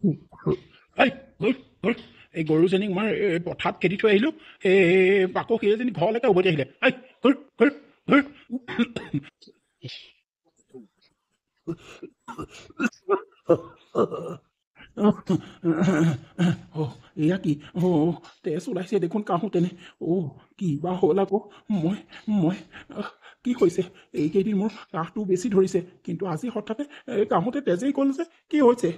এই ঘৰ এই গৰুজনীক মই পথাৰত খেদি থৈ আহিলোঁ আকৌ সেইজনী ঘৰলৈকে উভতি আহিলে এই ঘৰ ঘৰ ঘৰ এয়া কি তেজ ওলাইছে দেখোন কাহোঁতেনে কি বা হ'ল আকৌ মই মই কি হৈছে এইকেইদিন মোৰ কাহটো বেছি ধৰিছে কিন্তু আজি হঠাতে কাহোঁতে তেজেই গ'ল যে কি হৈছে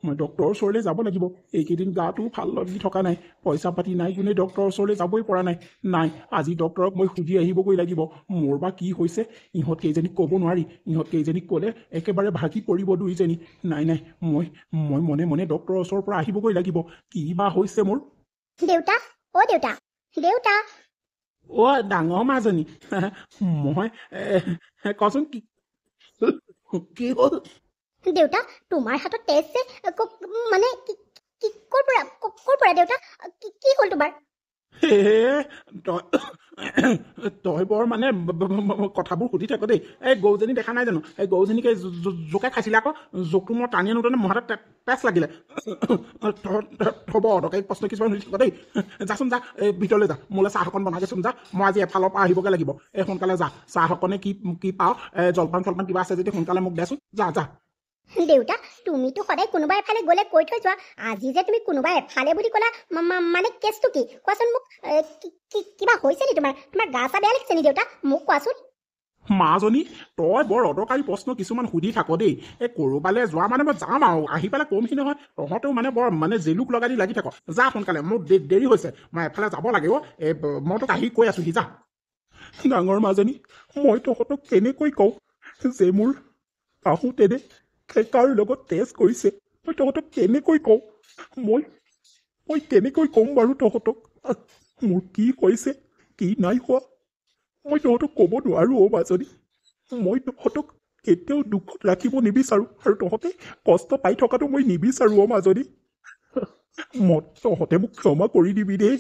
মই ডক্টৰৰ ওচৰলৈ যাব লাগিব এইকেইদিন গাটো ভাল লাগি থকা নাই পইচা পাতি নাই গুণে ডক্টৰৰ ওচৰলৈ যাবই পৰা নাই আজি ডক্টৰক মই সুধি আহিবগৈ লাগিব মোৰ বা কি হৈছে ইহঁত কেইজনীক ক'ব নোৱাৰি ইহঁত কেইজনীক ক'লে একেবাৰে ভাগি পৰিব দুইজনী নাই মই মই মনে মনে ডক্টৰৰ ওচৰৰ পৰা আহিবগৈ লাগিব কি বা হৈছে মোৰ দেউতা দেউতা দেউতা ডাঙৰ মাজনী মই কচোন কি কি হ'ল দেউতা তোমাৰ হাতত তেজ যে মানে ক'ৰ পৰা দেউতা কি হ'ল তোমাৰ তই বৰ মানে কথাবোৰ সুধি থাক দেই এই গৰুজনী দেখা নাই জানো এই গৰুজনীকে জোকে খাইছিলে আকৌ জোকটো মই টানি আনোতে মোৰ হাতত তেজ লাগিলে হ'ব অদৰকাৰী প্ৰশ্ন কিছুমান সুধি থাক দেই যাচোন যা ভিতৰলৈ যা মোলৈ চাহ অকণ বনাগেচোন যা মই আজি এফালৰ পৰা আহিবগৈ লাগিব সোনকালে যা চাহ অকণে কি পাওঁ জলপান চলপান কিবা আছে যদি সোনকালে মোক দেচোন যা দেউতা তুমিতো সদায় কোনোবা এফালে গ'লে কৈ থৈ যোৱা আজি যে তুমি কোনোবা এফালে বুলি ক'লা মানে কেছটো কি কোৱাচোন মোক কিবা হৈছে নি তোমাৰ গা চা বেয়া লাগিছে নি দেউতা মোক কোৱাচোন মাজনী তই বৰ অদৰকাৰী প্ৰশ্ন কিছুমান সুধি থাক দেই ক'ৰবালৈ যোৱা মানে মই যাম আৰু আহি পেলাই কমহি নহয় তহঁতেও মানে বৰ মানে জেলুক লগাই দি লাগি থাক যা সোনকালে মোৰ দেৰি হৈছে মই এফালে যাব লাগে মই তোক আহি কৈ আছোহি যা ডাঙৰ মাজনী মই তহঁতক কেনেকৈ কওঁ যে মোৰ আহোঁতেনে কাৰ লগত তেজ কৰিছে মই তহঁতক কেনেকৈ কওঁ মই কেনেকৈ ক'ম বাৰু তহঁতক মোৰ কি হৈছে কি নাই হোৱা মই তহঁতক ক'ব নোৱাৰো মাজনী মই তহঁতক কেতিয়াও দুখত ৰাখিব নিবিচাৰো আৰু তহঁতে কষ্ট পাই থকাটো মই নিবিচাৰো মাজনী তহঁতে মোক ক্ষমা কৰি দিবি দেই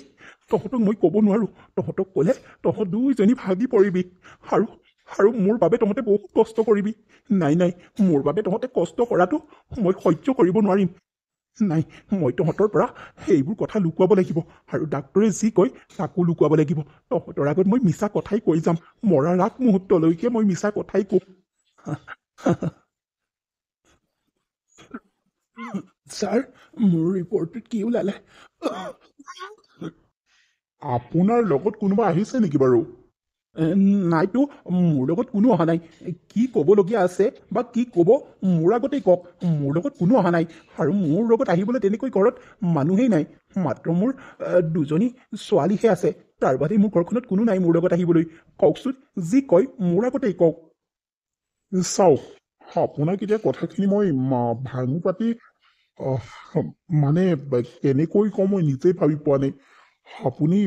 তহঁতক মই ক'ব নোৱাৰো তহঁতক ক'লে তহঁত দুইজনী ভাগি পৰিবি আৰু মোৰ বাবে তহঁতে বহুত কষ্ট কৰিবি নাই মোৰ বাবে তহঁতে কষ্ট কৰাটো মই সহ্য কৰিব নোৱাৰিম নাই মই তহঁতৰ পৰা সেইবোৰ কথা লুকুৱাব লাগিব আৰু ডাক্তৰে যি কয় তাকো লুকুৱাব লাগিব তহঁতৰ আগত মই মিছা কথাই কৈ যাম মৰাৰ আগ মুহূৰ্তলৈকে মই মিছা কথাই কম ছাৰ মোৰ ৰিপৰ্টটোত কি ওলালে আপোনাৰ লগত কোনোবা আহিছে নেকি বাৰু নাইতো মোৰ লগত কোনো অহা নাই কি ক'বলগীয়া আছে বা কি ক'ব মোৰ আগতেই কওক মোৰ লগত কোনো অহা নাই আৰু মোৰ লগত আহিবলৈ তেনেকৈ ঘৰত মানুহেই নাই মাত্ৰ মোৰ দুজনী ছোৱালীহে আছে তাৰ বাদে মোৰ ঘৰখনত কোনো নাই মোৰ লগত আহিবলৈ কওকচোন যি কয় মোৰ আগতেই কওক চাওক আপোনাক এতিয়া কথাখিনি মই ভাঙি পাতি মানে কেনেকৈ কওঁ মই নিজেই ভাবি পোৱা নাই আপুনি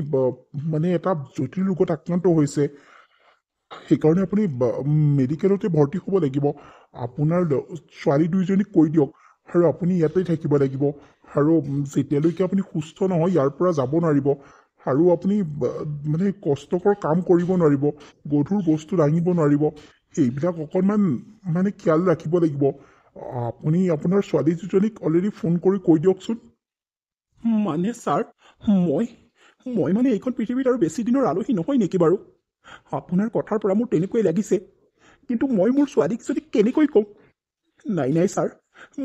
মানে এটা জটিল ৰোগত আক্ৰান্ত হৈছে সেইকাৰণে আপুনি মেডিকেলতে ভৰ্তি হ'ব লাগিব আপোনাৰ ছোৱালী দুইজনীক কৈ দিয়ক আৰু আপুনি ইয়াতেই থাকিব লাগিব আৰু যেতিয়ালৈকে আপুনি সুস্থ নহয় ইয়াৰ পৰা যাব নোৱাৰিব আৰু আপুনি মানে কষ্টকৰ কাম কৰিব নোৱাৰিব গধুৰ বস্তু দাঙিব নোৱাৰিব সেইবিলাক অকণমান মানে খিয়াল ৰাখিব লাগিব আপুনি আপোনাৰ ছোৱালী দুজনীক অলৰেডি ফোন কৰি কৈ দিয়কচোন মানে ছাৰ মই মানে এইখন পৃথিৱীত আৰু বেছি দিনৰ আলহী নহয় নেকি বাৰু আপোনাৰ কথাৰ পৰা মোৰ তেনেকৈ লাগিছে কিন্তু মই মোৰ ছোৱালীকেইজনীক কেনেকৈ ক'ম নাই ছাৰ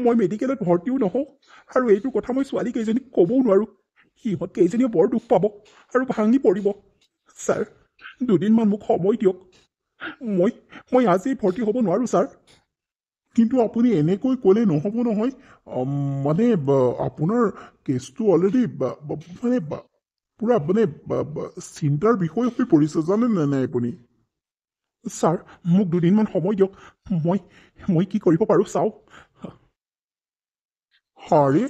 মই মেডিকেলত ভৰ্তিও নহওঁ আৰু এইটো কথা মই ছোৱালীকেইজনীক ক'বও নোৱাৰোঁ সিহঁত কেইজনীয়ে বৰ দুখ পাব আৰু ভাঙি পৰিব ছাৰ দুদিনমান মোক সময় দিয়ক মই আজি ভৰ্তি হ'ব নোৱাৰোঁ ছাৰ কিন্তু আপুনি এনেকৈ ক'লে নহ'ব নহয় মানে আপোনাৰ কেছটো অলৰেডি মানে পুৰা মানে চিন্তাৰ বিষয় হৈ পৰিছে জানে নাই আপুনি ছাৰ মোক দুদিনমান সময় দিয়ক মই কি কৰিব পাৰোঁ চাওক আৰে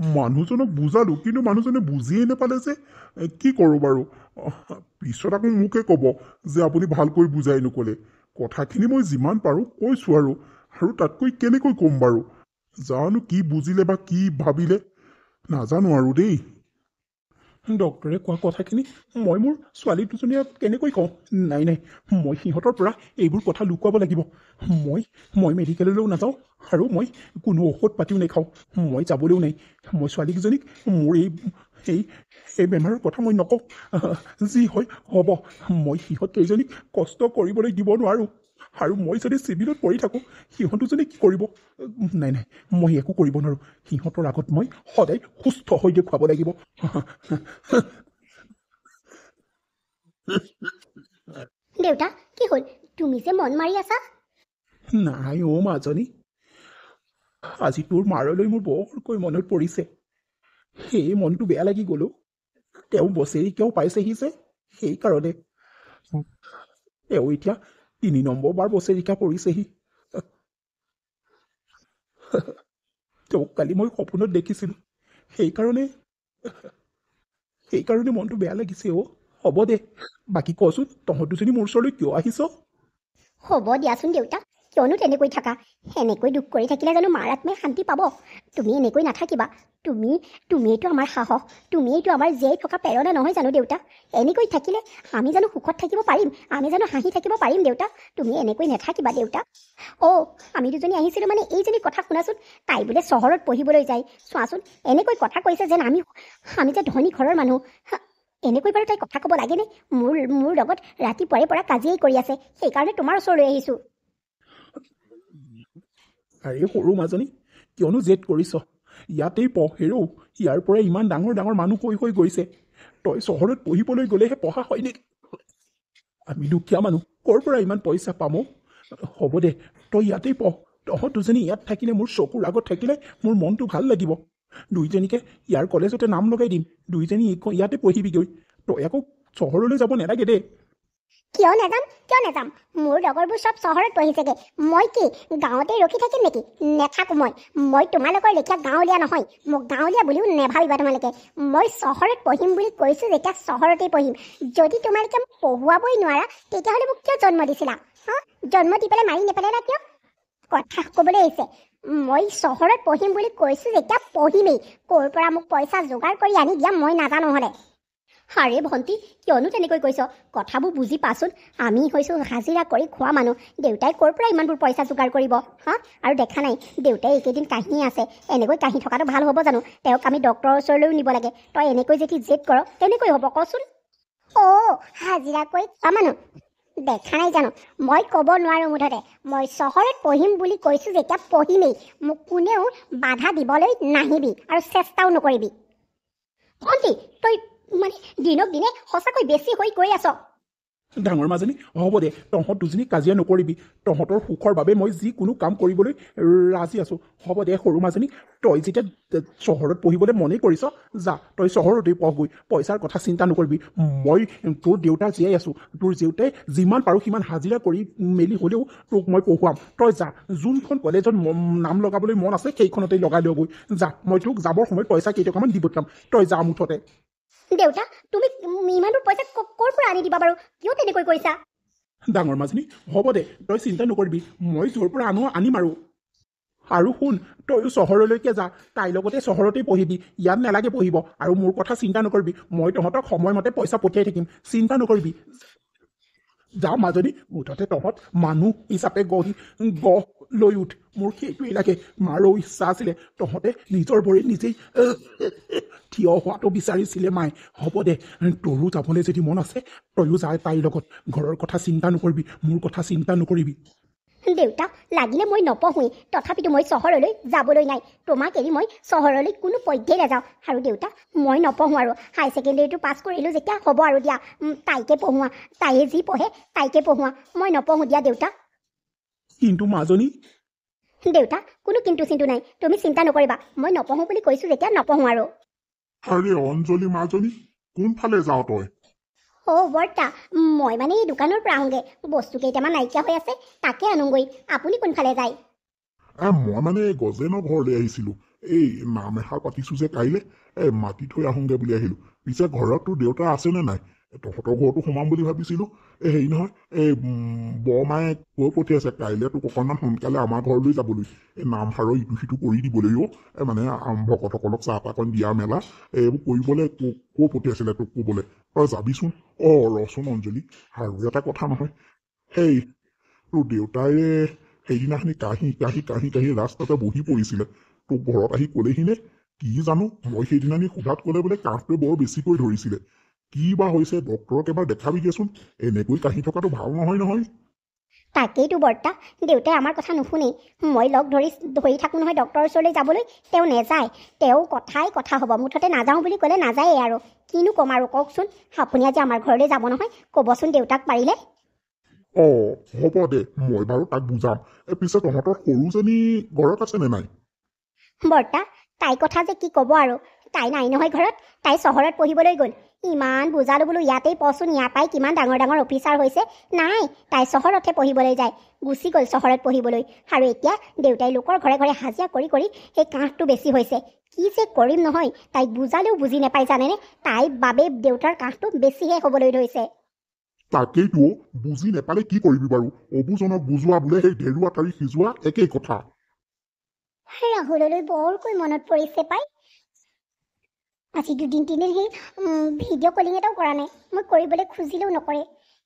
মানুহজনক বুজালো কিন্তু মানুহজনে বুজিয়েই নাপালে যে কি কৰোঁ বাৰু পিছত আকৌ মোকে ক'ব যে আপুনি ভালকৈ বুজাই নক'লে কথাখিনি মই যিমান পাৰোঁ কৈছোঁ আৰু তাতকৈ কেনেকৈ ক'ম বাৰু জানো কি বুজিলে বা কি ভাবিলে নাজানো আৰু দেই ডক্টৰে কোৱা কথাখিনি মই মোৰ ছোৱালী দুজনীয়ে কেনেকৈ কওঁ? নাই নাই, মই সিহঁতৰ পৰা এইবোৰ কথা লুকুৱাব লাগিব। মই মেডিকেললৈও নাযাওঁ আৰু মই কোনো ঔষধ পাতিও নাখাওঁ। মই যাবলৈও নাই। মই ছোৱালীকেইজনীক মোৰ এই এই বেমাৰৰ কথা মই নকওঁ। যি হয় হ'ব। মই সিহঁত কেইজনীক কষ্ট কৰিবলৈ দিব নোৱাৰোঁ। আৰু মই যদি চিভিলত পৰি থাকোঁ সিহঁত দুজনী কি কৰিব? নাই নাই, মই একো কৰিব নোৱাৰোঁ। সিহঁতৰ আগত মই সদায় সুস্থ হৈ দেখুৱাব লাগিব। দেউতা কি হ'ল? তুমি যে মন মাৰি আছা। নাই অ' মাজনী, আজি তোৰ মাৰলৈ মোৰ বৰকৈ মনত পৰিছে। সেই মনটো বেয়া লাগি গ'ল অ'। তেওঁ বছেৰেকীয়াও পাইছেহি যে, সেইকাৰণে। তেওঁ এতিয়া 3 নম্বৰ বাৰ বছেৰেকীয়া পৰিছেহি। তেওঁক কালি মই সপোনত দেখিছিলোঁ। সেইকাৰণে মনটো বেয়া লাগিছে অ'। হ'ব দে, বাকী কচোন, তহঁত দুজনী মোৰ ওচৰলৈ কিয় আহিছ? হ'ব দিয়াচোন দেউতা, কিয়নো তেনেকৈ থাকা? এনেকৈ দুখ কৰি থাকিলে জানো মাৰ আত্মাই শান্তি পাব? তুমি এনেকৈ নাথাকিবা। তুমিয়েইতো আমাৰ সাহস, তুমিয়েইতো আমাৰ জীয়াই থকা প্ৰেৰণা, নহয় জানো দেউতা? এনেকৈ থাকিলে আমি জানো সুখত থাকিব পাৰিম? আমি জানো হাঁহি থাকিব পাৰিম দেউতা? তুমি এনেকৈ নাথাকিবা দেউতা। অ' আমি দুজনী আহিছিলোঁ মানে এইজনী কথা শুনাচোন। তাই বোলে চহৰত পঢ়িবলৈ যায়। চোৱাচোন, এনেকৈ কথা কৈছে যেন আমি যে ধনী ঘৰৰ মানুহ। এনেকৈ বাৰু তাই কথা ক'ব লাগেনে? মোৰ লগত ৰাতিপুৱাৰে পৰা কাজিয়াই কৰি আছে, সেইকাৰণে তোমাৰ ওচৰলৈ আহিছোঁ। আৰে সৰু মাজনী, কিয়নো জেদ কৰিছ? ইয়াতেই পঢ় হেৰৌ। ইয়াৰ পৰা ইমান ডাঙৰ ডাঙৰ মানুহ হৈ গৈছে। তই চহৰত পঢ়িবলৈ গ'লেহে পঢ়া হয় নেকি? আমি দুখীয়া মানুহ, ক'ৰ পৰা ইমান পইচা পাম অ'? হ'ব দে, তই ইয়াতেই পঢ়। তহঁত দুজনী ইয়াত থাকিলে, মোৰ চকুৰ আগত থাকিলে মোৰ মনটো ভাল লাগিব। দুইজনীকে ইয়াৰ কলেজতে নাম লগাই দিম। দুইজনী ইয়াতে পঢ়িবিগৈ। তই আকৌ চহৰলৈ যাব নালাগে দেই। কিয় নাযাম? মোৰ লগৰবোৰ চব চহৰত পঢ়িছেগে। মই কি গাঁৱতে ৰখি থাকিম নেকি? নেথাকো মই তোমালোকৰ লেখীয়া গাঁৱলীয়া নহয়। মোক গাঁৱলীয়া বুলিও নেভাবিবা তোমালোকে। মই চহৰত পঢ়িম বুলি কৈছোঁ যেতিয়া চহৰতেই পঢ়িম। যদি তোমালোকে মোক পঢ়ুৱাবই নোৱাৰা, তেতিয়াহ'লে মোক কিয় জন্ম দিছিলা? জন্ম দি পেলাই মাৰি নেপেলালা কিয়? কথা ক'বলৈ আহিছে। মই চহৰত পঢ়িম বুলি কৈছোঁ যেতিয়া পঢ়িমেই। ক'ৰ পৰা মোক পইচা যোগাৰ কৰি আনি দিয়া মই নাজানো হ'লে। আৰে ভণ্টি, কিয়নো তেনেকৈ কৈছ? কথাবোৰ বুজি পাচোন। আমি হৈছোঁ হাজিৰা কৰি খোৱা মানুহ। দেউতাই ক'ৰ পৰা ইমানবোৰ পইচা যোগাৰ কৰিব? আৰু দেখা নাই দেউতাই এইকেইদিন কাহিয়ে আছে। এনেকৈ কাহি থকাটো ভাল হ'ব জানো? তেওঁক আমি ডক্টৰৰ ওচৰলৈও নিব লাগে। তই এনেকৈ যদি জেদ কৰ, কেনেকৈ হ'ব কচোন? অ' হাজিৰা কৰি খোৱা মানুহ দেখা নাই জানো? মই ক'ব নোৱাৰোঁ মুঠতে। মই চহৰত পঢ়িম বুলি কৈছোঁ যেতিয়া পঢ়িমেই। মোক কোনেও বাধা দিবলৈ নাহিবি আৰু চেষ্টাও নকৰিবি। ভণ্টি, তই মানে দিনক দিনে সঁচাকৈ বেছি হৈ গৈ আছ। ডাঙৰ মাজনী, হ'ব দে, তহঁত দুজনী কাজিয়া নকৰিবি। তহঁতৰ সুখৰ বাবে মই যিকোনো কাম কৰিবলৈ ৰাজি আছোঁ। হ'ব দে সৰু মাজনী, তই যেতিয়া চহৰত পঢ়িবলৈ মনেই কৰিছ, যা তই চহৰতেই পঢ়গৈ। পইচাৰ কথা চিন্তা নকৰিবি। মই তোৰ দেউতা জীয়াই আছোঁ। তোৰ দেউতাই যিমান পাৰোঁ সিমান হাজিৰা কৰি মেলি হ'লেও তোক মই পঢ়ুৱাম। তই যা, যোনখন কলেজত নাম লগাবলৈ মন আছে সেইখনতেই লগাই দিয়গৈ। যা, মই তোক যাবৰ সময়ত পইচা কেইটকামান দি পঠিয়াম। তই যা মুঠতে। দেউতা, তুমি ইমানবোৰ পইচা ক'ৰ পৰা আনি দিবা বাৰু? কিয় তেনেকৈ কৰিছা? ডাঙৰ মাজনী, হ'ব দে, তই চিন্তা নকৰিবি। মই য'ৰ পৰা আনিম আৰু শুন, তইও চহৰলৈকে যা। তাইৰ লগতে চহৰতেই পঢ়িবি। ইয়াত নালাগে পঢ়িব। আৰু মোৰ কথা চিন্তা নকৰিবি। মই তহঁতক সময়মতে পইচা পঠিয়াই থাকিম। চিন্তা নকৰিবি। যা মাজনী, মুঠতে তহঁত মানুহ হিচাপে গঢ় লৈ উঠ। মোৰ সেইটোৱেই লাগে। মাৰো ইচ্ছা আছিলে তহঁতে নিজৰ ভৰিত নিজেই থিয় হোৱাটো বিচাৰিছিলে মায়ে। হ'ব দে, তোৰো যাবলৈ যদি মন আছে তয়ো যা তাইৰ লগত। ঘৰৰ কথা চিন্তা নকৰিবি, মোৰ কথা চিন্তা নকৰিবি। দেউতা, লাগিলে মই নপঢ়োৱেই, তথাপিতো মই চহৰলৈ যাবলৈ নাই। তোমাক এৰি মই চহৰলৈ কোনো পধ্যেই নাযাওঁ। আৰু দেউতা, মই নপঢ়োঁ আৰু। হাই ছেকেণ্ডেৰীটো পাছ কৰিলোঁ যেতিয়া হ'ব আৰু দিয়া। তাইকে পঢ়োৱা। তাইয়ে যি পঢ়ে তাইকে পঢ়োৱা। মই নপঢ়োঁ দিয়া দেউতা। কিন্তু মাজনী। দেউতা, কোনো কিন্তু চিন্তু নাই। তুমি চিন্তা নকৰিবা। মই নপঢ়োঁ বুলি কৈছোঁ যেতিয়া নপঢ়োঁ আৰু। আৰে অঞ্জলি মাজনী, কোনফালে যাওঁ তই? বৰ্তা, মই মানে এই দোকানৰ পৰা আহোঁগৈ। বস্তু কেইটামান নাইকিয়া হৈ আছে, তাকে আনোগৈ। আপুনি কোনফালে যায়? মই মানে গজেনৰ ঘৰলৈ আহিছিলোঁ। এই নাম এষাৰ পাতিছোঁ যে কাইলৈ, মাতি থৈ আহোঁগৈ বুলি আহিলোঁ। পিছে ঘৰত তোৰ দেউতা আছেনে নাই? তহঁতৰ ঘৰতো সোমাম বুলি ভাবিছিলো। হেৰি নহয়, বৰমায়ে কৈ পঠিয়াইছে কাইলৈ তোক অকণমান সোনকালে আমাৰ ঘৰলৈ যাবলৈ, নামষাৰৰ ইটো সিটো কৰি দিবলৈও, মানে ভকতসকলক চাহ তাহ অকণ দিয়া মেলা এইবোৰ কৰিবলৈ কৈ পঠিয়াইছিলে তোক ক'বলৈ। তই যাবিচোন। ৰচোন অঞ্জলি, আৰু এটা কথা নহয়, সেই তোৰ দেউতাই সেইদিনাখনি কাহি কাহি কাহি কাহি ৰাস্তাতে বহি পৰিছিলে, তোক ঘৰত আহি ক'লেহি নে? কি জানো, মই সেইদিনাখনি সোধাত ক'লে বোলে কাহটোৱে বৰ বেছিকৈ ধৰিছিলে। কি বা হৈছে, ডক্তৰক এবাৰ দেখাবিগেচোন। এনেকৈ কাহি থকাটো ভাল নহয় নহয়। তাকেইতো বৰ্তা, দেউতাই আমাৰ কথা নুশুনেই। মই ধৰি থাকোঁ নহয় ডক্তৰৰ ওচৰলৈ যাবলৈ, তেওঁ নেযায়। তেওঁ কথাই কথা হ'ব, মুঠতে নাযাওঁ বুলি ক'লে নাযায়েই আৰু। কিনো ক'ম আৰু কওকচোন। আপুনি আজি আমাৰ ঘৰলৈ যাব নহয়, ক'বচোন দেউতাক পাৰিলে। হ'ব দে, মই বাৰু তাক বুজাম। পিছে তহঁতৰ সৰুজনী ঘৰত আছে নে নাই? বৰ্তা, তাইৰ কথা যে কি ক'ব আৰু। তাই নাই নহয় ঘৰত, তাই চহৰত পঢ়িবলৈ গ'ল। ইমান বুজালো বোলো ইয়াতেই পঢ়চোন, ইয়াৰ পৰাই কিমান ডাঙৰ ডাঙৰ অফিচাৰ হৈছে। নাই, তাই চহৰতহে পঢ়িবলৈ যায়। গুচি গ'ল চহৰত পঢ়িবলৈ। আৰু এতিয়া দেউতাই লোকৰ ঘৰে ঘৰে হাজিৰা কৰি কৰি সেই কাহটো বেছি হৈছে। কি যে কৰিম নহয়, তাইক বুজালেও বুজি নাপায় জানেনে। তাইৰ বাবে দেউতাৰ কাহটো বেছিহে হ'বলৈ ধৰিছে। তাকেইতো, বুজি নেপালে কি কৰিবি বাৰু। অবুজনক বুজোৱা বোলে সেই ঢেৰুৱা তাৰি সিজোৱা একেই কথা। ৰাহুললৈ বৰকৈ মনত পৰিছে পাই। আজি 2-3 দিন সি ভিডিঅ' কলিং এটাও কৰা নাই। মই কৰিবলৈ খুজিলেও নকৰে।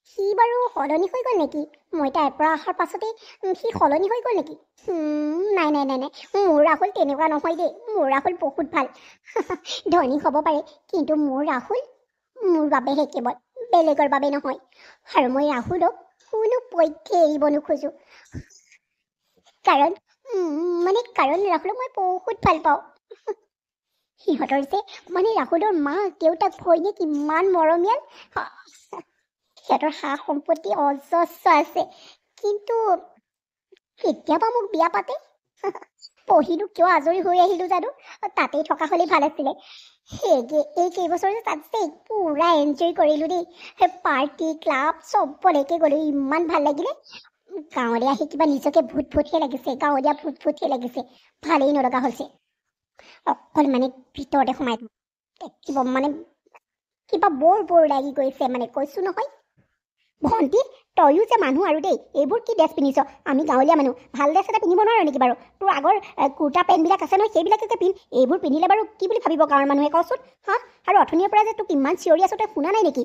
সি বাৰু সলনি হৈ গ'ল নেকি? মই তাইৰ পৰা অহাৰ পাছতেই সি সলনি হৈ গ'ল নেকি? নাই নাই নাই নাই, মোৰ ৰাহুল তেনেকুৱা নহয় দেই। মোৰ ৰাহুল বহুত ভাল। ধনী হ'ব পাৰে, কিন্তু মোৰ ৰাহুল মোৰ বাবেহে কেৱল, বেলেগৰ বাবে নহয়। আৰু মই ৰাহুলক কোনো পধ্যে এৰিব নোখোজো। কাৰণ ৰাহুলক মই বহুত ভাল পাওঁ। সিহঁতৰ যে ৰাহুলৰ মাক দেউতাক ভৈনীয়েক ইমান মৰমীয়াল। সিহঁতৰ সা সম্পত্তি অজস্ৰ আছে, কিন্তু কেতিয়াবা মোক বিয়া পাতে। পঢ়িলো কিয় আজৰি হৈ আহিলো জানো, তাতেই থকা হ'লেই ভাল আছিলে। এই কেইবছৰ যে তাত যে পুৰা এনজয় কৰিলো দেই। পাৰ্টি ক্লাব চবলৈকে গ'লো, ইমান ভাল লাগিলে। গাঁৱলৈ আহি কিবা নিজকে ভূত ভূতহে লাগিছে, গাঁৱলীয়া ভূত ভূতহে লাগিছে। ভালেই নলগা হৈছে। অকল ভিতৰতে সোমাই কিবা বৰ লাগি গৈছে, কৈছো নহয়। ভণ্টি, তয়ো যে মানুহ আৰু দেই, এইবোৰ কি ড্ৰেছ পিন্ধিছ? আমি গাঁৱলীয়া মানুহ, ভাল ড্ৰেছ এটা পিন্ধিব নোৱাৰো নেকি বাৰু? তোৰ আগৰ কুৰ্তা পেণ্টবিলাক আছে নহয়, সেইবিলাকে পিন্ধ। এইবোৰ পিন্ধিলে বাৰু কি বুলি ভাবিব গাঁৱৰ মানুহে, কচোন। আৰু অথনিৰ পৰা যে তোক ইমান চিঞৰি আছো, তই শুনা নাই নেকি?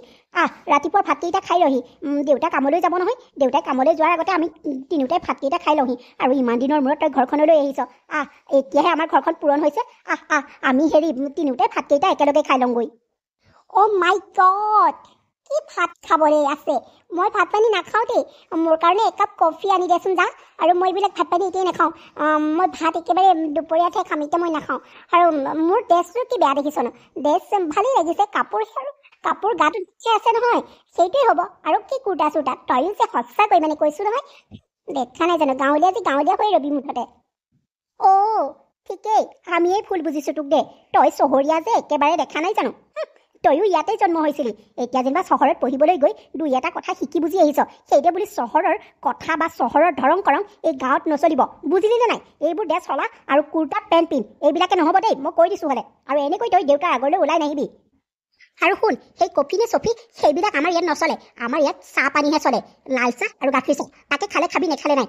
ৰাতিপুৱা ভাতকেইটা খাই লহি। দেউতা কামলৈ যাব নহয়, দেউতাই কামলৈ যোৱাৰ আগতে আমি তিনিওটাই ভাতকেইটা খাই লহি। আৰু ইমান দিনৰ মূৰত তই ঘৰখনলৈ আহিছ। এতিয়াহে আমাৰ ঘৰখন পূৰণ হৈছে। আমি তিনিওটাই ভাতকেইটা একেলগে খাই লওঁগৈ। অ' মাই গড, কি ভাত খাবলৈ আছে? মই ভাত পানী নাখাওঁ দেই। মোৰ কাৰণে একাপ কফি আনি দেচোন যা। আৰু মই এইবিলাক ভাত পানী এতিয়াই নাখাওঁ। মই ভাত একেবাৰে দুপৰীয়াতহে খাম, এতিয়া মই নাখাওঁ। আৰু মোৰ ড্ৰেছটো কি বেয়া দেখিছ ন? ড্ৰেছ ভালেই লাগিছে, কাপোৰ গাটো যে আছে নহয়, সেইটোৱে হ'ব। আৰু কি কুৰ্তা চুৰ্তা, তয়ো যে সঁচাকৈ কৈছো নহয়, দেখা নাই জানো গাঁৱলীয়া হৈ ৰবি মুঠতে। ঠিকেই, আমিয়েই ভুল বুজিছো তোক দে। তই চহৰীয়া যে একেবাৰে দেখা নাই জানো। তয়ো ইয়াতেই জন্ম হৈছিলি, এতিয়া যেনিবা চহৰত পঢ়িবলৈ গৈ 2-এটা কথা শিকি বুজি আহিছ। সেইদে বুলি চহৰৰ কথা বা চহৰৰ ধৰং কৰং এই গাঁৱত নচলিব, বুজিলি নে নাই? এইবোৰ ড্ৰেছ চলা আৰু কুৰ্তা পেণ্ট পিন্ধ, এইবিলাকে নহ'ব দেই, মই কৈ দিছো হ'লে। আৰু এনেকৈ তই দেউতাৰ আগলৈ ওলাই নাহিবি। আৰু শুন, সেই কফি নে চফি সেইবিলাক আমাৰ ইয়াত নচলে। আমাৰ ইয়াত চাহ পানীহে চলে, লাল চাহ আৰু গাখীৰ চাহ। তাকে খালে খাবি, নেখালে নাই।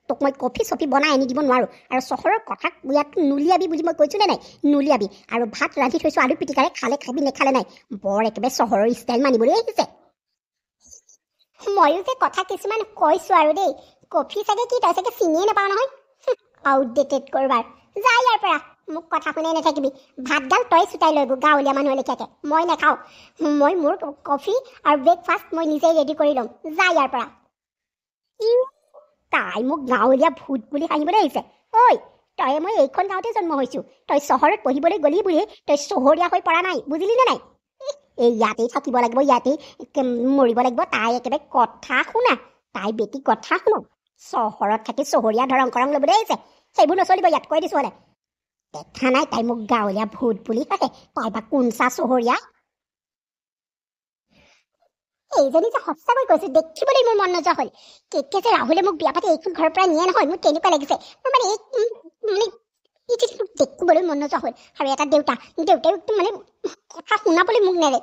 তোক মই কফি চফি বনাই আনি দিব নোৱাৰো। আৰু চহৰৰ কথা ইয়াত নুলিয়াবি বুলি মই কৈছো নে নাই? নুলিয়াবি। আৰু ভাত ৰান্ধি থৈছো আলু পিটিকাৰে, খালে খাবি, নেখালে নাই। বৰ একেবাৰে চহৰৰ ষ্টাইল মানিবলৈ আহিছে। ময়ো যে কথা কিছুমান কৈছো আৰু দেই। কফি চাগে কি তই চাগে চিনিয়ে নাপাও নহয়। আউটডেটেড কৰবাৰ, যা ইয়াৰ পৰা। মোক কথা শুনাই নাথাকিবি। ভাতডাল তই চোতাই লৈ গো গাঁৱলীয়া মানুহ লেখীয়াকে। মই নাখাওঁ। মই মোৰ কফি আৰু ব্ৰেকফাষ্ট মই নিজেই ৰেডি কৰি ল'ম, যা ইয়াৰ পৰা। তাই মোক গাঁৱলীয়া ভূত বুলি হাঁহিবলৈ আহিছে। ঐ, মই এইখন গাঁৱতে জন্ম হৈছো। তই চহৰত পঢ়িবলৈ গলি বুলিয়ে তই চহৰীয়া হৈ পৰা নাই, বুজিলি নে নাই? এই ইয়াতেই থাকিব লাগিব, ইয়াতেই মৰিব লাগিব। তাই একেবাৰে কথা শুনা, তাই বেটি কথা শুনা। চহৰত থাকি চহৰীয়া ধৰং কৰং ল'বলৈ আহিছে। সেইবোৰ নচলিব ইয়াত, কৈ দিছো হ'লে। দেখা নাই তাই মোক গাঁৱলীয়া ভূত বুলি কয়। তাই বা কোনচা চহৰীয়া? এইজনী যে সঁচাকৈ কৈছো, দেখিবলৈ মোৰ মন নোযোৱা হ'ল। কেতিয়া যে ৰাহুলে মোক বিয়া পাতি এইখন ঘৰৰ পৰা নিয়ে নহয়, মোৰ তেনেকুৱা লাগিছে। মোৰ দেখিবলৈ মন নোযোৱা হ'ল। আৰু এটা দেউতাই কথা শুনাবলৈ মোক নেৰে।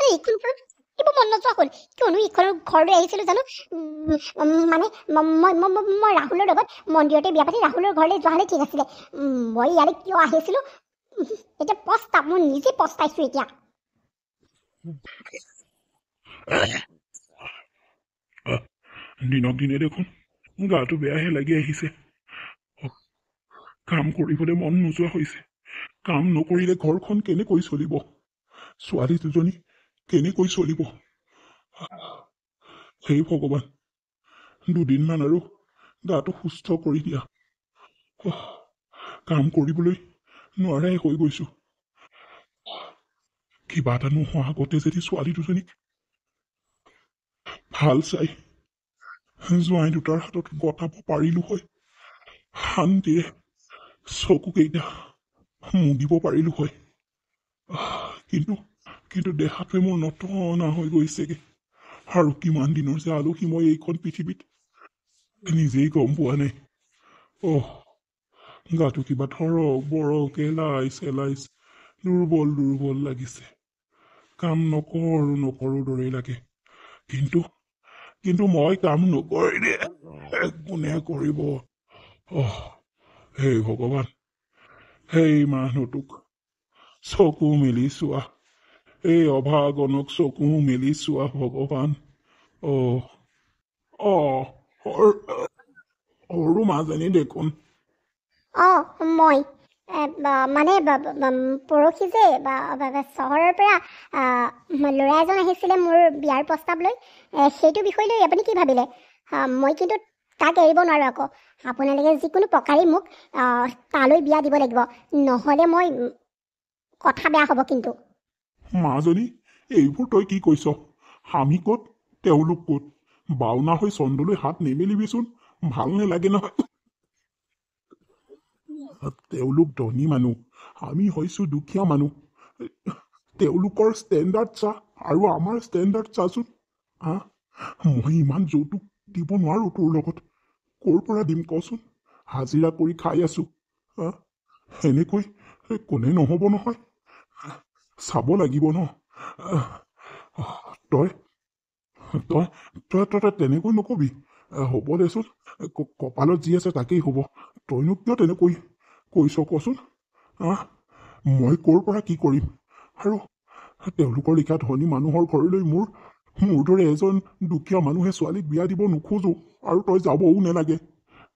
এইখন ঘৰত থাকিব মন নোযোৱা হ'ল কিয়নো এইখনৰ ঘৰলৈ আহিছিলোঁ জানো মানে মই ৰাহুলৰ লগত মন্দিৰতে বিয়া পাতি ৰাহুলৰ ঘৰলৈ যোৱা হ'লে ঠিক আছিলে মই ইয়ালৈ কিয় আহিছিলোঁ এতিয়া পস্তাম মই নিজে পস্তাইছোঁ এতিয়া দিনক দিনে দেখোন গাটো বেয়াহে লাগি আহিছে কাম কৰিবলৈ মন নোযোৱা হৈছে কাম নকৰিলে ঘৰখন কেনেকৈ চলিব ছোৱালী দুজনী কেনেকৈ চলিব হে ভগৱান দুদিনমান আৰু গাটো সুস্থ কৰি দিয়া কাম কৰিবলৈ নোৱাৰাই হৈ গৈছো কিবা এটা নোহোৱা আগতে যদি ছোৱালী দুজনীক ভাল চাই জোঁৱাই দুটাৰ হাতত গটাব পাৰিলো হয় শান্তিৰে চকুকেইটা মুদিব পাৰিলো হয় কিন্তু দেহাটোৱে মোৰ নটনা হৈ গৈছেগে আৰু কিমান দিনৰ যে আলহী মই এইখন পৃথিৱীত নিজেই গম পোৱা নাই গাটো কিবা ধৰক বৰক এলাইচ দুৰ্বল লাগিছে কাম নকৰো দৰেই লাগে কিন্তু মই কাম নকৰিলে কোনে কৰিব হে ভগৱান সেই মানুহটোক চকু মেলি চোৱা এই অভাগনক চকু মেলি চোৱা ভগৱান সৰু মাজনী দেখোন মই মানে পৰহি যে চহৰৰ পৰা ল'ৰা এজন আহিছিলে মোৰ বিয়াৰ প্ৰস্তাৱ লৈ সেইটো বিষয় লৈ আপুনি কি ভাবিলে মই কিন্তু তাক এৰিব নোৱাৰোঁ আকৌ আপোনালোকে যিকোনো প্ৰকাৰে মোক তালৈ বিয়া দিব লাগিব নহ'লে মই কথা বেয়া হ'ব কিন্তু মাজনী এইবোৰ তই কি কৈছ আমি ক'ত তেওঁলোক ক'ত বাওনা হৈ চন্দ্ৰলৈ হাত নেমেলিবিচোন ভাল নালাগে নহয় তেওঁলোক ধনী মানুহ আমি হৈছো দুখীয়া মানুহ তেওঁলোকৰ ষ্টেণ্ডাৰ্ড চা আৰু আমাৰ ষ্টেণ্ডাৰ্ড চাচোন মই ইমান যৌতুক দিব নোৱাৰো তোৰ লগত ক'ৰ পৰা দিম কচোন হাজিৰা কৰি খাই আছো এনেকৈ কোনে নহ'ব নহয় চাব লাগিব ন তই তেনেকৈ নকবি হ'ব দেচোন কপালত যি আছে তাকেই হ'ব তইনো কিয় তেনেকৈ কৈছ কচোন মই ক'ৰ পৰা কি কৰিম আৰু তেওঁলোকৰ লিখা ধনী মানুহৰ ঘৰলৈ মোৰ দৰে এজন দুখীয়া মানুহে ছোৱালীক বিয়া দিব নোখোজো আৰু তই যাবও নালাগে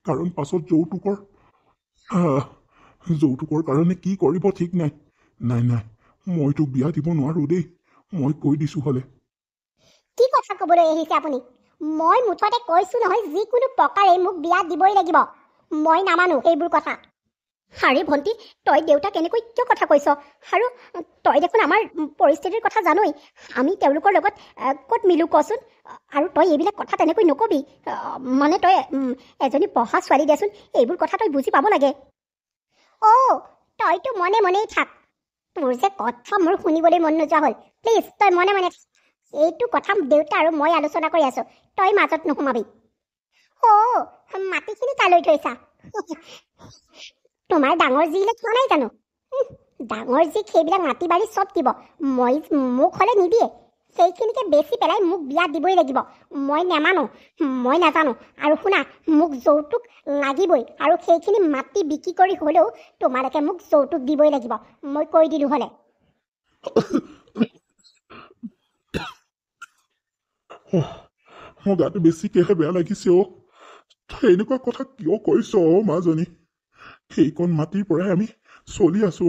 কাৰণ পাছত যৌতুকৰ কাৰণে কি কৰিব ঠিক নাই মই তোক বিয়া দিব নোৱাৰো দেই মই কৈ দিছো হ'লে কি কথা ক'বলৈ আহিছে আপুনি মই মুঠতে কৈছো নহয় যিকোনো প্ৰকাৰে মোক বিয়া দিবই লাগিব মই নামানো এইবোৰ কথা আৰে ভণ্টি তই দেউতাক এনেকৈ কিয় কথা কৈছ আৰু তই দেখোন আমাৰ পৰিস্থিতিৰ কথা জানই আমি তেওঁলোকৰ লগত ক'ত মিলো কচোন আৰু তই এইবিলাক কথা তেনেকৈ নকবি মানে তই এজনী পঢ়া ছোৱালী দেচোন এইবোৰ কথা তই বুজি পাব লাগে তইতো মনেই থাক তোৰ যে কথা মোৰ শুনিবলৈ মন নোযোৱা হ'ল প্লিজ তই মনে এইটো কথা দেউতা আৰু মই আলোচনা কৰি আছো তই মাজত নোসোমাবি মাটিখিনি কালৈ থৈছা তোমাৰ ডাঙৰ জীলে কোৱা নাই জানো ডাঙৰ জীক সেইবিলাক মাটি বাৰী চব দিব মোক হ'লে নিদিয়ে সেইখিনিকে বেছি পেলাই মোক বিয়া দিবই লাগিব মই নামানো মই নাজানো আৰু শুনা মোক যৌতুক লাগিবই আৰু সেইখিনি মাটি বিক্ৰী কৰি হ'লেও তোমালোকে মোক যৌতুক দিবই লাগিব মই কৈ দিলো হ'লে মোৰ গাটো বেছিকেহে বেয়া লাগিছে তই এনেকুৱা কথা কিয় কৈছ মাজনী সেইকণ মাটিৰ পৰাই আমি চলি আছো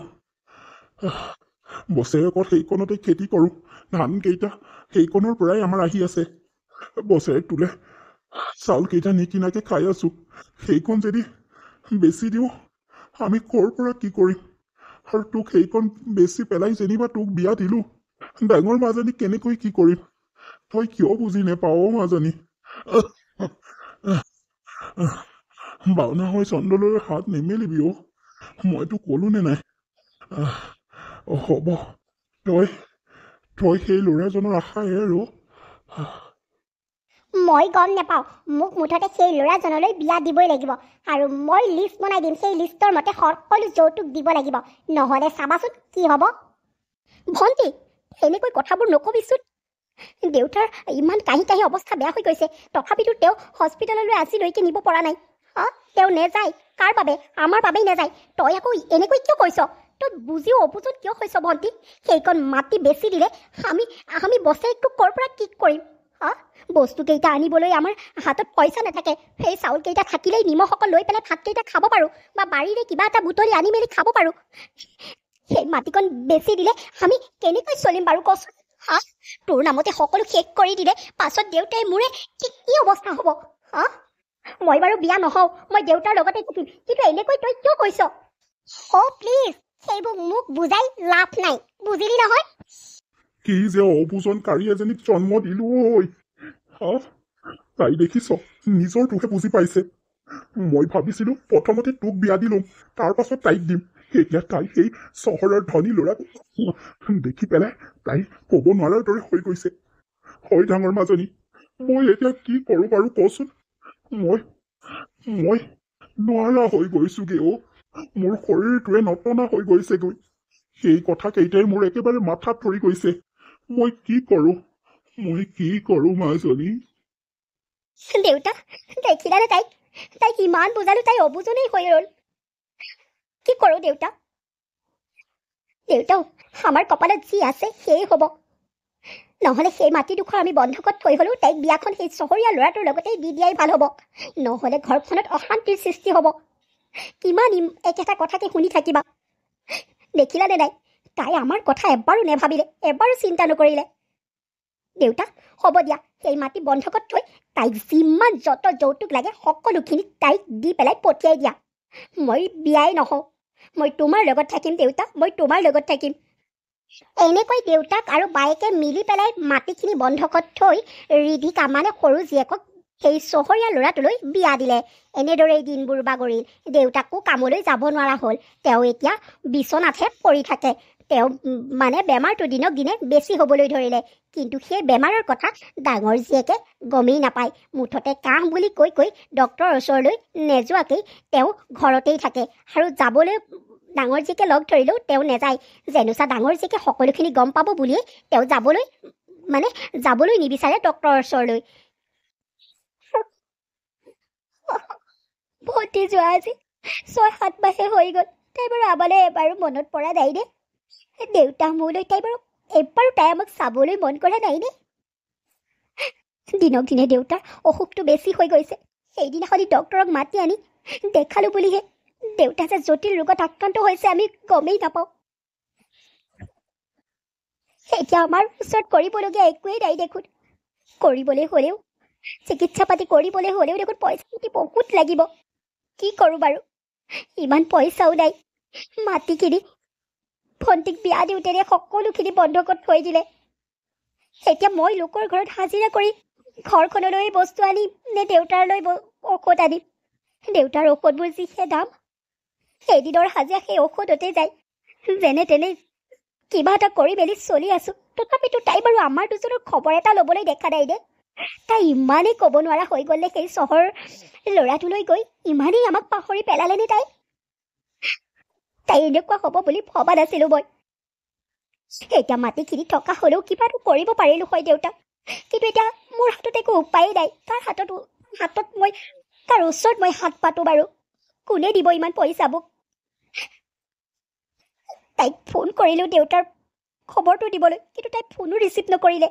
বছৰেকত সেইকণতে খেতি কৰো ধান কেইটা সেইকণৰ পৰাই আমাৰ আহি আছে বছৰে তোলে চাউল কেইটা নিকিনাকে খাই আছো সেইকণ যদি বেছি দিওঁ আমি ক'ৰ পৰা কি কৰিম আৰু তোক সেইকণ বেছি পেলাই যেনিবা তোক বিয়া দিলো ডাঙৰ মাজনী কেনেকৈ কি কৰিম তই কিয় বুজি নেপাৱ মাজনী বাওনা হৈ চন্দ্ৰলৈ হাত নেমেলিবি মইতো ক'লো নে নাই হ'ব তই সেই ল'ৰাজনৰ আশাই আৰু মই গম নাপাওঁ মোক মুঠতে সেই ল'ৰাজনলৈ বিয়া দিবই লাগিব আৰু মই লিষ্ট বনাই দিম সেই লিষ্টৰ মতে সকলো যৌতুক দিব লাগিব নহ'লে চাবাচোন কি হ'ব ভণ্টি এনেকৈ কথাবোৰ নকবিচোন। দেউতাৰ ইমান কাহি অৱস্থা বেয়া হৈ গৈছে, তথাপিতো তেওঁ হস্পিটেললৈ আজিলৈকে নিব পৰা নাই। তেওঁ নেযায়। কাৰ বাবে? আমাৰ বাবেই নেযায়। তই আকৌ এনেকৈ কিয় কৈছ? তই বুজিও অবুজন কিয় হৈছ ভণ্টি? সেইকণ মাটি বেচি দিলে আমি বছৰেকটো ক'ৰ পৰা কি কৰিম? বস্তুকেইটা আনিবলৈ আমাৰ হাতত পইচা নাথাকে। সেই চাউলকেইটা থাকিলেই নিমখ অকল লৈ পেলাই ভাতকেইটা খাব পাৰোঁ, বা বাৰীৰে কিবা এটা বুটলি আনি মেলি খাব পাৰোঁ। সেই মাটিকণ বেচি দিলে আমি কেনেকৈ চলিম বাৰু কচোন? তোৰ নামতে সকলো শেষ কৰি দিলে পাছত দেউতাই মোৰে কি অৱস্থা হ'ব? মই বাৰু বিয়া নহওঁ, মই দেউতাৰ লগতে থাকিম, কিন্তু এনেকৈ তই কিয় কৈছ? প্লিজ, সেইবোৰ মোক বুজাই লাভ নাই, বুজিলি নহয়? কি যে অবুজনকাৰী এজনীক জন্ম দিলো ঐ। তাই দেখিছ, নিজৰ তোকে বুজি পাইছে। মই ভাবিছিলো প্ৰথমতে তোক বিয়া দি ল'ম, তাৰ পাছত তাইক দিম। এতিয়া তাই সেই চহৰৰ ধনী ল'ৰাক দেখি পেলাই তাই ক'ব নোৱাৰাৰ দৰে হৈ গৈছে। হয় ডাঙৰ মাজনী, মই এতিয়া কি কৰো বাৰু কচোন? মই নোৱাৰা হৈ গৈছোগে। মোৰ শৰীৰটোৱে নটনা হৈ গৈছেগৈ। সেই কথা কেইটাই মোৰ একেবাৰে মাথাত ধৰি গৈছে। মই কি কৰো মাজনী? দেউতা, দেখিলানে তাইক ইমান বুজালো, তাই অবুজনেই হৈ ৰ'ল। কি কৰো দেউতা? দেউতাও, আমাৰ কপালত যি আছে সেয়ে হ'ব। নহ'লে সেই মাটিডোখৰ আমি বন্ধকত থৈ হ'লেও তাইক বিয়াখন সেই চহৰীয়া ল'ৰাটোৰ লগতেই দি দিয়াই ভাল হ'ব। নহ'লে ঘৰখনত অশান্তিৰ সৃষ্টি হ'ব। কিমান একেটা কথাকে শুনি থাকিবা? দেখিলানে নাই, তাই আমাৰ কথা এবাৰো নেভাবিলে, এবাৰো চিন্তা নকৰিলে। দেউতা, হ'ব দিয়া, সেই মাটি বন্ধকত থৈ তাইক যিমান যত যৌতুক লাগে সকলোখিনি তাইক দি পেলাই পঠিয়াই দিয়া। মই বিয়াই নহওঁ, মই তোমাৰ লগত থাকিম দেউতা, মই তোমাৰ লগত থাকিম। এনেকৈ দেউতাক আৰু বায়েকে মিলি পেলাই মাটিখিনি বন্ধকত থৈ ৰিধিকা মানে সৰু জীয়েকক সেই চহৰীয়া ল'ৰাটোলৈ বিয়া দিলে। এনেদৰেই দিনবোৰ বাগৰিল। দেউতাকো কামলৈ যাব নোৱাৰা হ'ল। তেওঁ এতিয়া বিচনাতহে পৰি থাকে। তেওঁ মানে বেমাৰটো দিনক দিনে বেছি হ'বলৈ ধৰিলে। কিন্তু সেই বেমাৰৰ কথা ডাঙৰ জীয়েকে গমেই নাপায়। মুঠতে কাহ বুলি কৈ ডক্তৰৰ ওচৰলৈ নেযোৱাকেই তেওঁ ঘৰতেই থাকে। আৰু যাবলৈ ডাঙৰ জীয়েকে লগ ধৰিলেও তেওঁ নেযায়। যেনোচা ডাঙৰ জীয়েকে সকলোখিনি গম পাব বুলিয়েই তেওঁ যাবলৈ নিবিচাৰে ডক্তৰৰ ওচৰলৈ। ভণ্টি যোৱা আজি 6-7 মাহে হৈ গ'ল। তাই বাৰু আমালৈ এবাৰো মনত পৰা নাই নে? দেউতা মোলৈ তাই বাৰু এবাৰো তাই আমাক চাবলৈ মন কৰা নাই নে? দিনক দিনে দেউতাৰ অসুখটো বেছি হৈ গৈছে। সেইদিনাখনি ডক্তৰক মাতি আনি দেখালো বুলিহে দেউতা যে জটিল ৰোগত আক্ৰান্ত হৈছে আমি গমেই নাপাওঁ। এতিয়া আমাৰ ওচৰত কৰিবলগীয়া একোৱেই নাই দেখোন। কৰিবলৈ হ'লেও, চিকিৎসা পাতি কৰিবলৈ হ'লেও দেখোন পইচা পাতি বহুত লাগিব। কি কৰোঁ বাৰু? ইমান পইচাও নাই। মাটি কিনি ভণ্টিক বিয়া দিওঁতেনে সকলোখিনি বন্ধকত থৈ দিলে। এতিয়া মই লোকৰ ঘৰত হাজিৰা কৰি ঘৰখনলৈ বস্তু আনি নে দেউতাৰলৈ ঔষধ আনিম? দেউতাৰ ঔষধবোৰ যিহে দাম, সেইদিনৰ হাজিৰা সেই ঔষধতে যায়। যেনে তেনে কিবা এটা কৰি মেলি চলি আছো। তথাপিতো তাই বাৰু আমাৰ দুজনৰ খবৰ এটা ল'বলৈ দেখা নাই নে? তাই ইমানেই ক'ব নোৱাৰা হৈ গ'লে সেই চহৰ ল'ৰাটোলৈ গৈ ইমানেই আমাক পাহৰি পেলালে নে তাই? তাই এনেকুৱা হ'ব বুলি ভবা নাছিলো মই। এতিয়া মাটিখিনি থকা হ'লেও কিবাটো কৰিব পাৰিলো হয় দেউতা। কিন্তু এতিয়া মোৰ হাতত একো উপায়েই নাই। কাৰ ওচৰত মই হাত পাতো বাৰু? কোনে দিব ইমান পইচা মোক? তাইক ফোন কৰিলো দেউতাৰ খবৰটো দিবলৈ, কিন্তু তাই ফোনো ৰিচিভ নকৰিলে।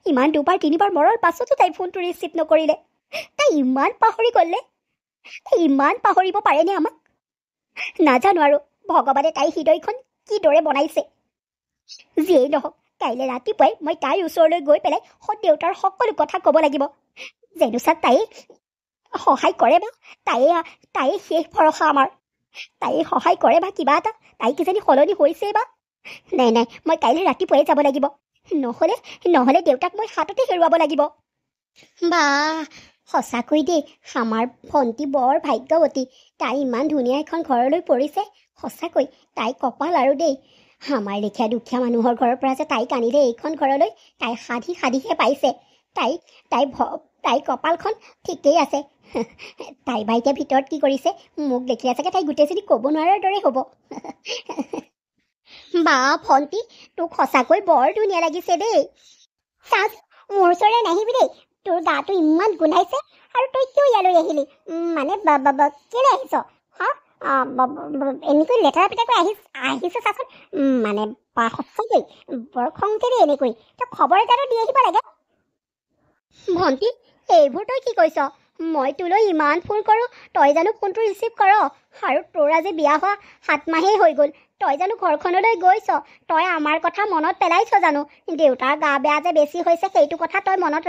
ইমান 2-3বাৰ মৰাৰ পাছতো তাই ফোনটো ৰিচিভ নকৰিলে। তাই ইমান পাহৰি গ'লে। তাই ইমান পাহৰিব পাৰেনে আমাক? নাজানো আৰু ভগৱানে তাইৰ হৃদয়খন কিদৰে বনাইছে। যিয়েই নহওক, কাইলৈ ৰাতিপুৱাই মই তাইৰ ওচৰলৈ গৈ পেলাই দেউতাৰ সকলো কথা ক'ব লাগিব। যেনোচা তাই সহায় কৰে বা তাইয়ে শেষ ভৰসা আমাৰ। তাইয়ে সহায় কৰে বা কিবা এটা, তাই কিজানি সলনি হৈছেই বা। নাই, মই কাইলৈ ৰাতিপুৱাই যাব লাগিব। নহ'লে দেউতাক মই হাততে হেৰুৱাব লাগিব। বা সঁচাকৈ দেই, আমাৰ ভণ্টি বৰ ভাগ্যৱতী। তাই ইমান ধুনীয়া এখন ঘৰলৈ পৰিছে। সঁচাকৈ তাই কপাল আৰু দেই। আমাৰ লেখীয়া দুখীয়া মানুহৰ ঘৰৰ পৰা যে তাইক আনিলে এইখন ঘৰলৈ, তাই সাধিহে পাইছে। তাই কপালখন ঠিকেই আছে। তাই বা এতিয়া ভিতৰত কি কৰিছে মোক দেখিলে চাগে তাই গোটেইজনী ক'ব নোৱাৰাৰ দৰে হ'ব। বা ভণ্টি তোক সঁচাকৈ বৰ ধুনীয়া লাগিছে দেই চাচ মোৰ ওচৰলৈ নাহিবি দেই তোৰ গাটো ইমান গোন্ধাইছে আৰু তই কিয় ইয়ালৈ আহিলি মানে কেলৈ আহিছ হা এনেকৈ লেতেৰা পেটেৰাকৈ আহিছ চাচোন মানে সঁচাকৈ বৰ খং উঠে দেই এনেকৈ তই খবৰ এটাতো দি আহিব লাগে ভণ্টি এইবোৰ তই কি কৈছ মই তোলৈ ইমান ফোন কৰোঁ তই জানো ফোনটো ৰিচিভ কৰ আৰু তোৰ আজি বিয়া হোৱা 7 মাহেই হৈ গ'ল তই জানো ঘৰখনলৈ গৈছ তই আমাৰ কথা মনত পেলাইছ জানো দেউতাৰ গা বেয়া যে বেছি হৈছে সেইটো কথা তই মনত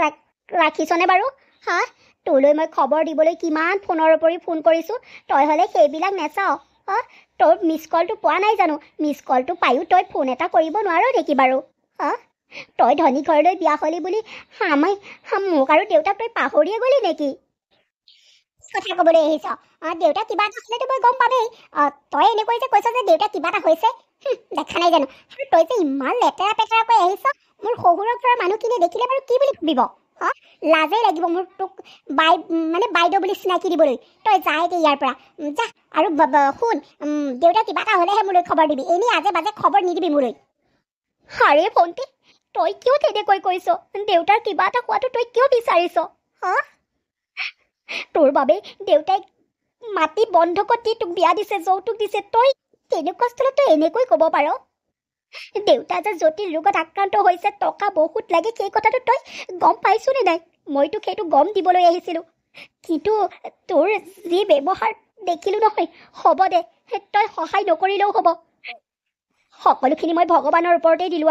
ৰাখিছনে বাৰু হা তোলৈ মই খবৰ দিবলৈ কিমান ফোনৰ উপৰি ফোন কৰিছোঁ তই হ'লে সেইবিলাক নেচাও হা তোৰ মিছ কলটো পোৱা নাই জানো মিছ কলটো পায়ো তই ফোন এটা কৰিব নোৱাৰ নেকি বাৰু হা তই ধনী ঘৰলৈ বিয়া হ'লি বুলি মোক আৰু দেউতাক তই পাহৰিয়ে গ'লি নেকি কথা ক'বলৈ আহিছ দেউতা কিবা এটা হ'লেতো মই গম পামেই তই এনেকৈ যে কৈছ যে দেউতা কিবা এটা হৈছে দেখা নাই জানো আৰু তই যে ইমান লেতেৰা পেতেৰাকৈ আহিছ মোৰ শহুৰৰ ঘৰৰ মানুহখিনিয়ে দেখিলে বাৰু কি বুলি ভাবিব লাজেই লাগিব মোৰ তোক বাইদেউ বুলি চিনাকি দিবলৈ তই যা এতিয়া ইয়াৰ পৰা যা আৰু শুন দেউতা কিবা এটা হ'লেহে মোলৈ খবৰ দিবি এনেই আজে বাজে খবৰ নিদিবি মোলৈ আৰে ভণ্টি তই কিয় তেনেকৈ কৈছ দেউতাৰ কিবা এটা হোৱাটো তই কিয় বিচাৰিছ হা তোৰ বাবে দেউতাই মাটি বন্ধকত দি তোক বিয়া দিছে যৌতুক দিছে তই তেনেকুৱা স্থলত তই এনেকৈ ক'ব পাৰ দেউতা যে জটিল ৰোগত আক্ৰান্ত হৈছে টকা বহুত লাগে সেই কথাটো তই গম পাইছনে নাই মই তোক সেইটো গম দিবলৈ আহিছিলোঁ কিন্তু তোৰ যি ব্যৱহাৰ দেখিলোঁ নহয় হ'ব দে তই সহায় নকৰিলেও হ'ব সকলোখিনি মই ভগৱানৰ ওপৰতেই দিলোঁ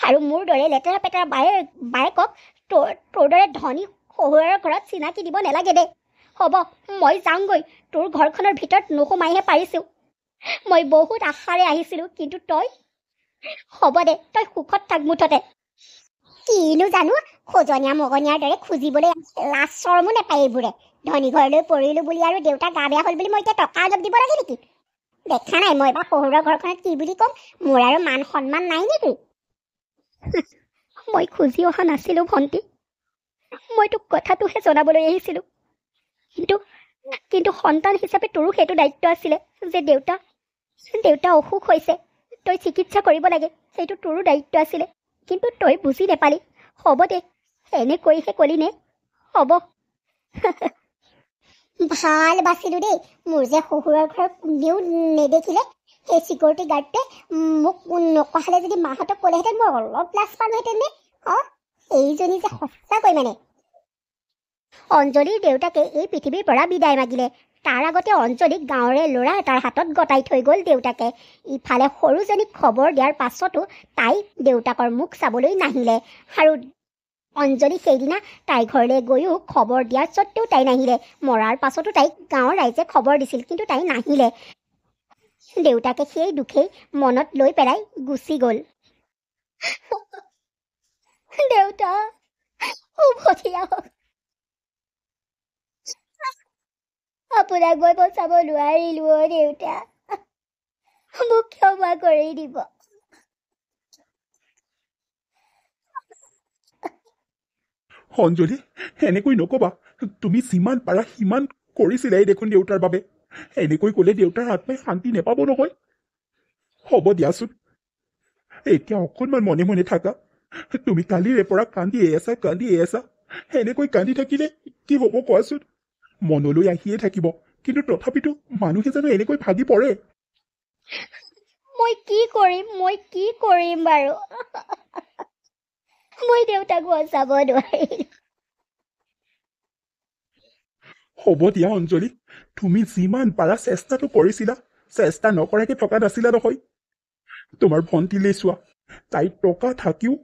আৰু মোৰ দৰে লেতেৰা পেতেৰা বায়েকক তোৰ দৰে ধনী শহুৰৰ ঘৰত চিনাকি দিব নালাগে দে হ'ব মই যাওঁগৈ তোৰ ঘৰখনৰ ভিতৰত নোসোমাইহে পাৰিছোঁ মই বহুত আশাৰে আহিছিলোঁ কিন্তু তই হ'ব দে তই সুখত থাক মুঠতে কিনো জানো খোজনীয়া মগনীয়াৰ দৰে খুজিবলৈ লাজ চৰমো নাপায় এইবোৰে ধনী ঘৰলৈ পৰিলোঁ বুলি আৰু দেউতা গা বেয়া হ'ল বুলি মই এতিয়া টকা অলপ দিব লাগে নেকি দেখা নাই মই বা শহুৰৰ ঘৰখনত কি বুলি ক'ম মোৰ আৰু মান সন্মান নাই নেকি মই খুজি অহা নাছিলোঁ ভণ্টি মই তোক কথাটোহে জনাবলৈ আহিছিলোঁ কিন্তু সন্তান হিচাপে তোৰো সেইটো দায়িত্ব আছিলে যে দেউতা অসুখ হৈছে তই চিকিৎসা কৰিব লাগে সেইটো তোৰো দায়িত্ব আছিলে কিন্তু তই বুজি নাপালি হ'ব দে এনেকৈহে ক'লি নে হ'ব ভাল বাচিলোঁ দেই মোৰ যে শহুৰৰ ঘৰৰ কোনেও নেদেখিলে সেই চিকিউৰিটি গাৰ্ডটোৱে মোক নকহালে যদি মাহঁতক ক'লেহেঁতেন মই অলপ লাজ পালোহেঁতেন নে এইজনী যে সঁচাকৈ মানে অঞ্জলিৰ দেউতাকে এই পৃথিৱীৰ পৰা বিদায় মাগিলে তাৰ আগতে অঞ্জলিক গাঁৱৰে ল'ৰা এটাৰ হাতত গতাই থৈ গ'ল দেউতাকে ইফালে সৰুজনীক খবৰ দিয়াৰ পাছতো তাই দেউতাকৰ মুখ চাবলৈ নাহিলে আৰু অঞ্জলি সেইদিনা তাইৰ ঘৰলৈ গৈও খবৰ দিয়াৰ স্বত্তেও তাই নাহিলে মৰাৰ পাছতো তাইক গাঁৱৰ ৰাইজে খবৰ দিছিল কিন্তু তাই নাহিলে দেউতাকে সেই দুখেই মনত লৈ পেলাই গুচি গ'ল দেউতা উভতি আহক আপোনাক মই বচাব নোৱাৰিলোঁ দেউতা মোক ক্ষমা কৰি দিব অঞ্জলি এনেকৈ নক'বা তুমি যিমান পাৰা সিমান কৰিছিলাই দেখোন দেউতাৰ বাবে এনেকৈ ক'লে দেউতাৰ আত্মাই শান্তি নাপাব নহয় হ'ব দিয়াচোন এতিয়া অকণমান মনে মনে থাকা তুমি কালিৰে পৰা কান্দি আছা এনেকৈ কান্দি থাকিলে কি হ'ব কোৱাচোন মনলৈ আহিয়ে থাকিব কিন্তু তথাপিতো মানুহে জানো এনেকৈ ভাগি পৰে মই কি কৰিম বাৰু মই দেউতাক বচাব নোৱাৰিলোঁ হ'ব দিয়া অঞ্জলি তুমি যিমান পাৰা চেষ্টাটো কৰিছিলা চেষ্টা নকৰাকে থকা নাছিলা নহয় তোমাৰ ভণ্টিলৈ চোৱা তাইৰ টকা থাকিও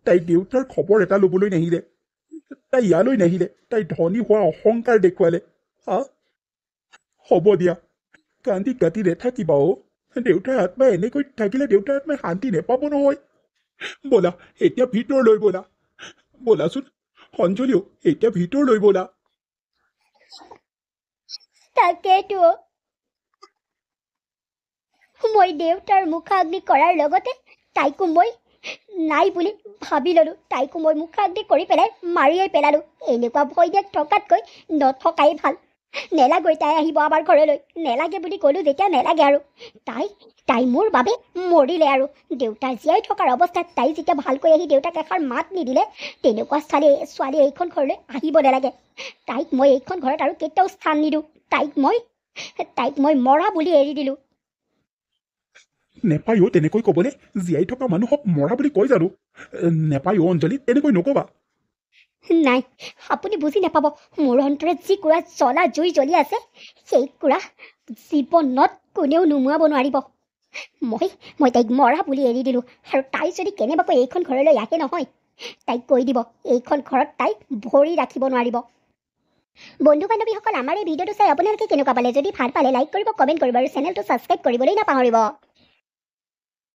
তাই দেউতাৰ খবৰ এটা ল'বলৈ নাহিলে তাই ইয়ালৈ নাহিলে তাই ধনী হোৱা অহংকাৰ দেখুৱালে হ'ব দিয়া কান্দি কাটি নেথাকিবা দেউতাৰ আত্মাই এনেকৈ থাকিলে দেউতাৰ আত্মাই শান্তি নেপাব নহয় ব'লা এতিয়া ভিতৰলৈ ব'লাচোন অঞ্জলিও এতিয়া ভিতৰলৈ ব'লা তাকেতো মই দেউতাৰ মুখাগ্নি কৰাৰ লগতে তাইকো মই নাই বুলি ভাবি ল'লোঁ তাইকো মই মুখাগ্নি কৰি পেলাই মাৰিয়েই পেলালোঁ এনেকুৱা ভয় দিয়াত থকাতকৈ নথকাই ভাল নেলাগৈ তাই আহিব আমাৰ ঘৰলৈ নেলাগে বুলি ক'লোঁ যেতিয়া নেলাগে আৰু তাই মোৰ বাবে মৰিলে আৰু দেউতাৰ জীয়াই থকাৰ অৱস্থাত তাই যেতিয়া ভালকৈ আহি দেউতাক এষাৰ মাত নিদিলে তেনেকুৱা ছোৱালী এইখন ঘৰলৈ আহিব নালাগে তাইক মই এইখন ঘৰত আৰু কেতিয়াও স্থান নিদিওঁ তাইক মই মৰা বুলি এৰি দিলোঁ নেপায়ো তেনেকৈ ক'বলৈ জীয়াই থকা মানুহক মৰা বুলি কয় জানো নেপায়ো অঞ্জলি তেনেকৈ নক'বা নাই আপুনি বুজি নাপাব মোৰ অন্তৰত যি কুৰা জ্বলা জুই জ্বলি আছে সেই কুৰা জীৱনত কোনেও নুমুৱাব নোৱাৰিব মই তাইক মৰা বুলি এৰি দিলোঁ আৰু তাই যদি কেনেবাকৈ এইখন ঘৰলৈ আহে নহয় তাইক কৈ দিব এইখন ঘৰত তাইক ভৰি ৰাখিব নোৱাৰিব বন্ধু বান্ধৱীসকল আমাৰ এই ভিডিঅ'টো চাই আপোনালোকে কেনেকুৱা পালে যদি ভাল পালে লাইক কৰিব কমেণ্ট কৰিব আৰু চেনেলটো ছাবস্ক্ৰাইব কৰিবলৈ নাপাহৰিব